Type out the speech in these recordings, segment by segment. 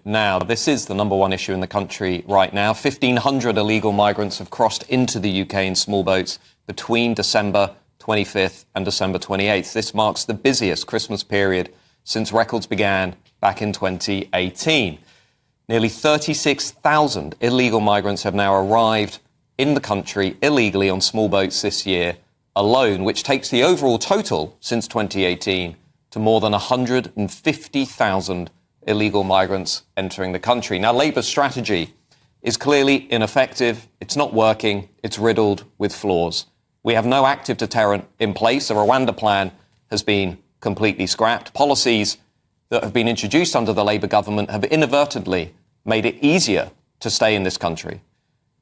now. This is the number one issue in the country right now. 1,500 illegal migrants have crossed into the UK in small boats between December 25th and December 28th. This marks the busiest Christmas period since records began back in 2018. Nearly 36,000 illegal migrants have now arrived in the country illegally on small boats this year alone, which takes the overall total since 2018 to more than 150,000 illegal migrants entering the country. Now, Labour's strategy is clearly ineffective. It's not working. It's riddled with flaws. We have no active deterrent in place. The Rwanda plan has been completely scrapped. Policies that have been introduced under the Labour government have inadvertently made it easier to stay in this country.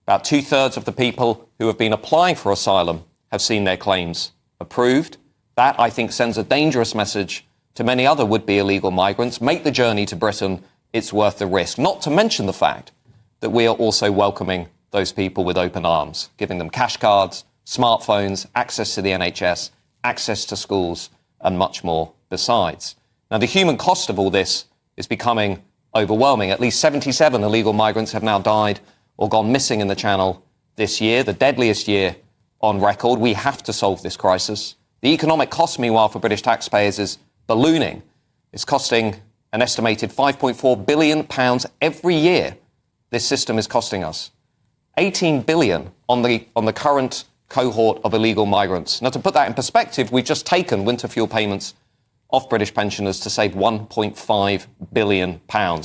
About 2/3 of the people who have been applying for asylum have seen their claims approved. That, I think, sends a dangerous message to many other would-be illegal migrants. Make the journey to Britain, it's worth the risk. Not to mention the fact that we are also welcoming those people with open arms, giving them cash cards, smartphones, access to the NHS, access to schools, and much more besides. Now, the human cost of all this is becoming overwhelming. At least 77 illegal migrants have now died or gone missing in the Channel this year, the deadliest year on record. We have to solve this crisis. The economic cost, meanwhile, for British taxpayers is ballooning. It's costing an estimated £5.4 billion every year. This system is costing us £18 billion on the current cohort of illegal migrants. Now, to put that in perspective, we've just taken winter fuel payments off British pensioners to save £1.5 billion.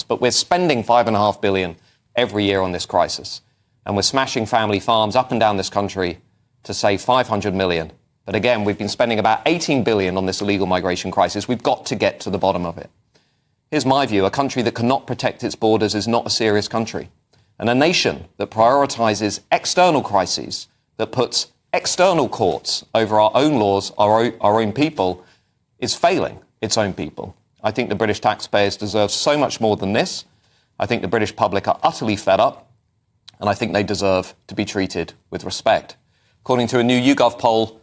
But we're spending £5.5 billion every year on this crisis. And we're smashing family farms up and down this country to save £500 million. But again, we've been spending about £18 billion on this illegal migration crisis. We've got to get to the bottom of it. Here's my view. A country that cannot protect its borders is not a serious country. And a nation that prioritises external crises, that puts external courts over our own laws, our own people, is failing its own people. I think the British taxpayers deserve so much more than this. I think the British public are utterly fed up, and I think they deserve to be treated with respect. According to a new YouGov poll,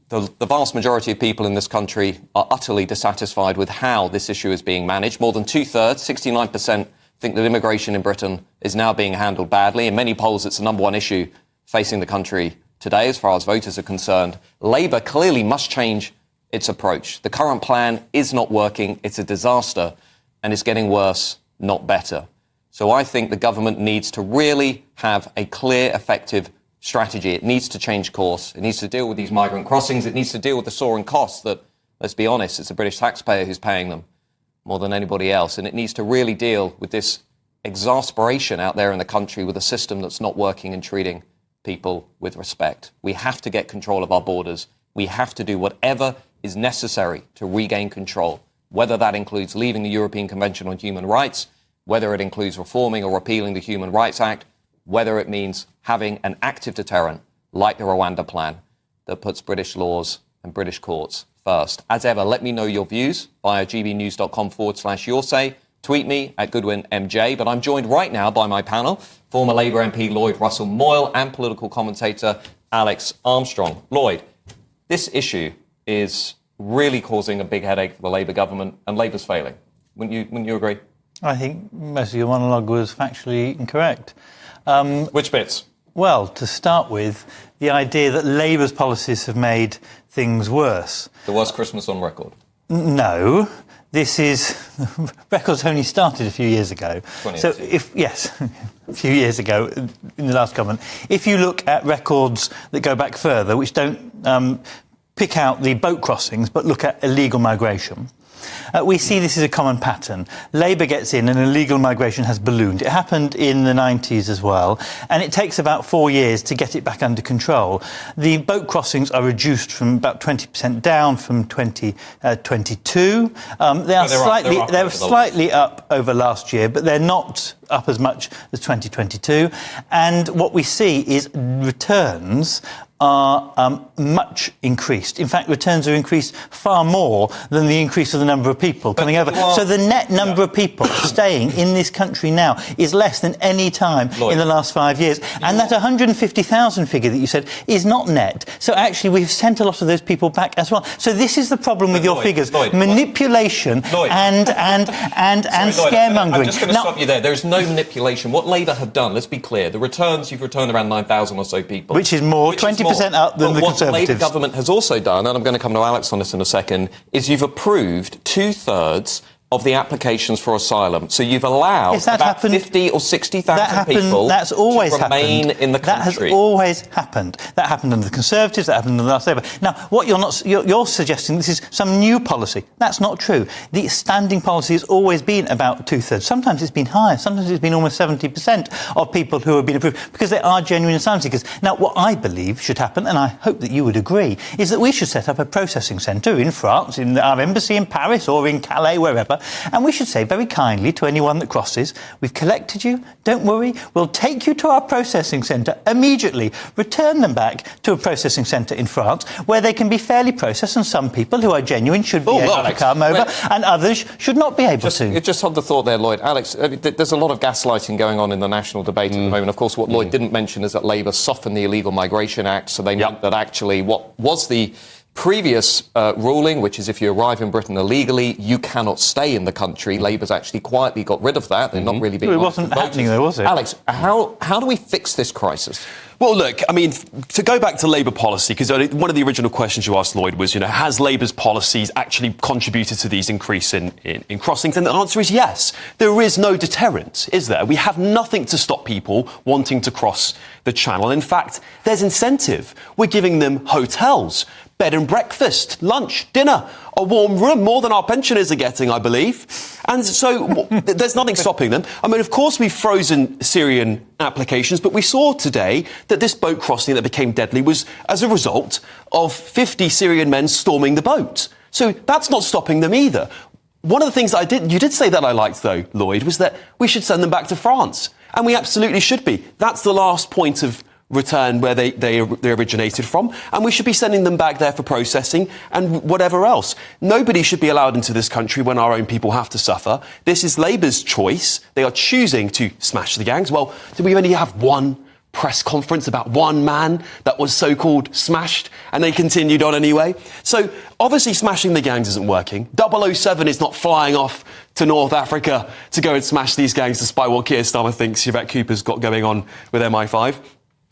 the vast majority of people in this country are utterly dissatisfied with how this issue is being managed. More than 2/3, 69%, think that immigration in Britain is now being handled badly. In many polls, it's the number one issue facing the country today, as far as voters are concerned. Labour clearly must change its approach. The current plan is not working. It's a disaster, and it's getting worse, not better. So I think the government needs to really have a clear, effective strategy. It needs to change course. It needs to deal with these migrant crossings. It needs to deal with the soaring costs that, let's be honest, it's the British taxpayer who's paying them more than anybody else. And it needs to really deal with this exasperation out there in the country with a system that's not working and treating people with respect. We have to get control of our borders. We have to do whatever is necessary to regain control, whether that includes leaving the European Convention on Human Rights, whether it includes reforming or repealing the Human Rights Act, whether it means having an active deterrent like the Rwanda plan that puts British laws and British courts first. As ever, let me know your views via gbnews.com/yoursay. Tweet me at Goodwin MJ. But I'm joined right now by my panel, former Labour MP Lloyd Russell Moyle and political commentator Alex Armstrong. Lloyd, this issue is really causing a big headache for the Labour government, and Labour's failing. Wouldn't you agree? I think most of your monologue was factually incorrect. Which bits? Well, to start with, the idea that Labour's policies have made things worse. The worst Christmas on record. No, this is... records only started a few years ago. So, a few years ago, in the last government. If you look at records that go back further, which don't pick out the boat crossings, but look at illegal migration, we see this is a common pattern. Labour gets in and illegal migration has ballooned. It happened in the 90s as well, and it takes about 4 years to get it back under control. The boat crossings are reduced from about 20% down from 2022. They're slightly up over last year, but they're not up as much as 2022. And what we see is returns are much increased. In fact, returns are increased far more than the increase of the number of people coming over. So the net number of people staying in this country now is less than any time in the last 5 years. And that 150,000 figure that you said is not net. So actually, we've sent a lot of those people back as well. So this is the problem with your figures: manipulation and scaremongering. I'm just going to stop you there. There's no manipulation. What Labour have done, let's be clear, the returns, you've returned around 9,000 or so people. Which is more, 20% up than the Conservatives. What the Labour government has also done, and I'm going to come to Alex on this in a second, is you've approved 2/3 of the applications for asylum. So you've allowed about 50 or 60,000 people to remain in the country. That has always happened. That happened under the Conservatives, that happened under the last Labour. Now, what you're suggesting this is some new policy. That's not true. The standing policy has always been about 2/3. Sometimes it's been higher. Sometimes it's been almost 70% of people who have been approved because they are genuine asylum seekers. Now, what I believe should happen, and I hope that you would agree, is that we should set up a processing centre in France, in our embassy in Paris or in Calais, wherever, and we should say very kindly to anyone that crosses, we've collected you, don't worry, we'll take you to our processing centre immediately, return them back to a processing centre in France where they can be fairly processed, and some people who are genuine should be able to come over and others should not be able to. Just hold the thought there, Lloyd. Alex, there's a lot of gaslighting going on in the national debate at the moment. Of course, what Lloyd didn't mention is that Labour softened the Illegal Migration Act, so they meant that actually what was the previous ruling, which is if you arrive in Britain illegally, you cannot stay in the country. Labour's actually quietly got rid of that. They're not really being... It wasn't happening though, was it? Alex, how do we fix this crisis? Well, look, I mean, to go back to Labour policy, because one of the original questions you asked, Lloyd, was, has Labour's policies actually contributed to these increase in crossings? And the answer is yes. There is no deterrent, is there? We have nothing to stop people wanting to cross the Channel. In fact, there's incentive. We're giving them hotels, bed and breakfast, lunch, dinner, a warm room, more than our pensioners are getting, I believe. And so there's nothing stopping them. I mean, of course, we've frozen Syrian applications, but we saw today that this boat crossing that became deadly was as a result of 50 Syrian men storming the boat. So that's not stopping them either. One of the things you did say that I liked, though, Lloyd, was that we should send them back to France. And we absolutely should be. That's the last point of return where they originated from, and we should be sending them back there for processing and whatever else. Nobody should be allowed into this country when our own people have to suffer. This is Labour's choice. They are choosing to smash the gangs. Well, did we only have one press conference about one man that was so-called smashed, and they continued on anyway? So obviously smashing the gangs isn't working. 007 is not flying off to North Africa to go and smash these gangs, despite what Keir Starmer thinks Yvette Cooper's got going on with MI5.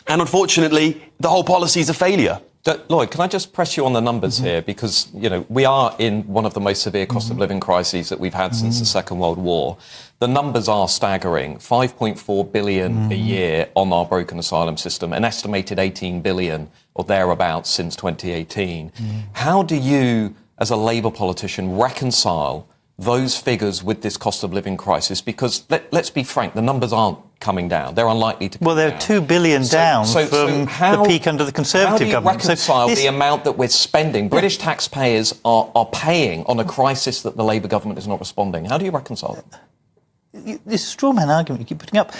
And unfortunately, the whole policy is a failure. Lloyd, can I just press you on the numbers here? Because, we are in one of the most severe cost of living crises that we've had since the Second World War. The numbers are staggering. 5.4 billion a year on our broken asylum system, an estimated 18 billion or thereabouts since 2018. How do you, as a Labour politician, reconcile those figures with this cost of living crisis? Because let's be frank, the numbers aren't coming down. They're unlikely to come down. Well, they're 2 billion down from the peak under the Conservative government. How do you reconcile the amount that we're spending? British taxpayers are paying on a crisis that the Labour government is not responding. How do you reconcile that? This straw man argument you keep putting up.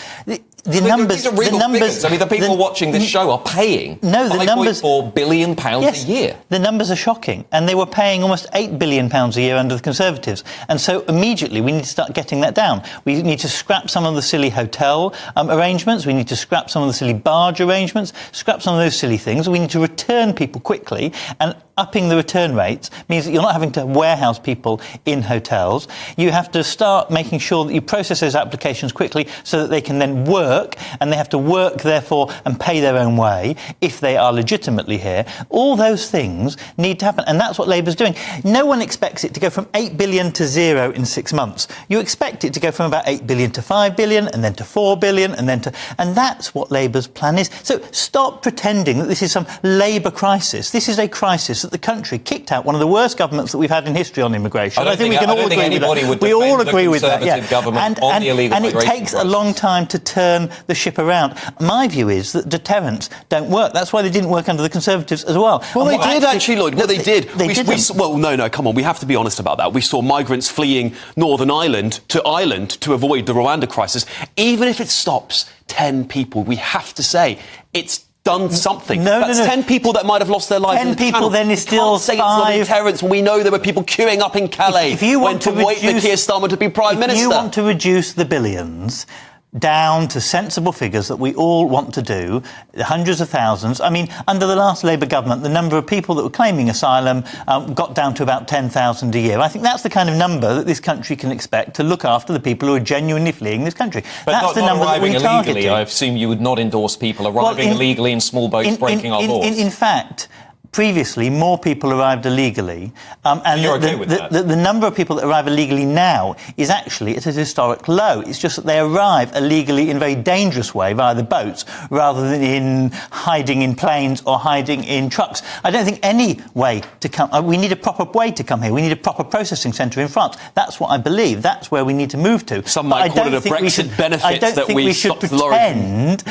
The numbers. These are real figures. I mean, the people watching this show are paying £5.4 billion a year. The numbers are shocking, and they were paying almost £8 billion a year under the Conservatives. And so immediately we need to start getting that down. We need to scrap some of the silly hotel arrangements. We need to scrap some of the silly barge arrangements. Scrap some of those silly things. We need to return people quickly, and upping the return rates means that you're not having to warehouse people in hotels. You have to start making sure that you process those applications quickly so that they can then work, and they have to work, therefore, and pay their own way if they are legitimately here. All those things need to happen, and that's what Labour's doing. No one expects it to go from 8 billion to 0 in 6 months. You expect it to go from about 8 billion to 5 billion, and then to 4 billion, and that's what Labour's plan is. So stop pretending that this is some Labour crisis. This is a crisis that the country kicked out one of the worst governments that we've had in history on immigration. I think we can all agree with that. We all agree with that. And it takes a long time to turn the ship around. My view is that deterrents don't work. That's why they didn't work under the Conservatives as well. Well, they did actually, Lloyd. Well, they did. Well, no, come on. We have to be honest about that. We saw migrants fleeing Northern Ireland to avoid the Rwanda crisis. Even if it stops 10 people, we have to say it's done something. No, That's 10 people that might have lost their lives. 10 people, then is still say it's not 5. deterrence when we know there were people queuing up in Calais If you want to wait for Keir Starmer to be Prime Minister. If you want to reduce the billions down to sensible figures that we all want to do, hundreds of thousands. I mean, under the last Labour government, the number of people that were claiming asylum got down to about 10,000 a year. I think that's the kind of number that this country can expect to look after the people who are genuinely fleeing this country. But that's the number that we're targeting. I assume you would not endorse people arriving illegally in small boats breaking our laws. In fact, previously, more people arrived illegally, and you're okay with that? The number of people that arrive illegally now is actually at a historic low. It's just that they arrive illegally in a very dangerous way via the boats, rather than in hiding in planes or hiding in trucks. I don't think any way to come. We need a proper way to come here. We need a proper processing centre in France. That's what I believe. That's where we need to move to. Some might call it a Brexit benefit that we stopped the pretend.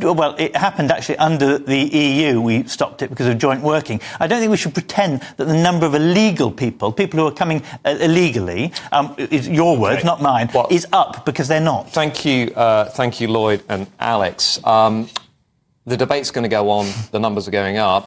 Well, it happened actually under the EU. We stopped it because of joint working. I don't think we should pretend that the number of illegal people who are coming illegally, is your words, not mine, is up, because they're not. Thank you, Lloyd and Alex. The debate's going to go on. The numbers are going up.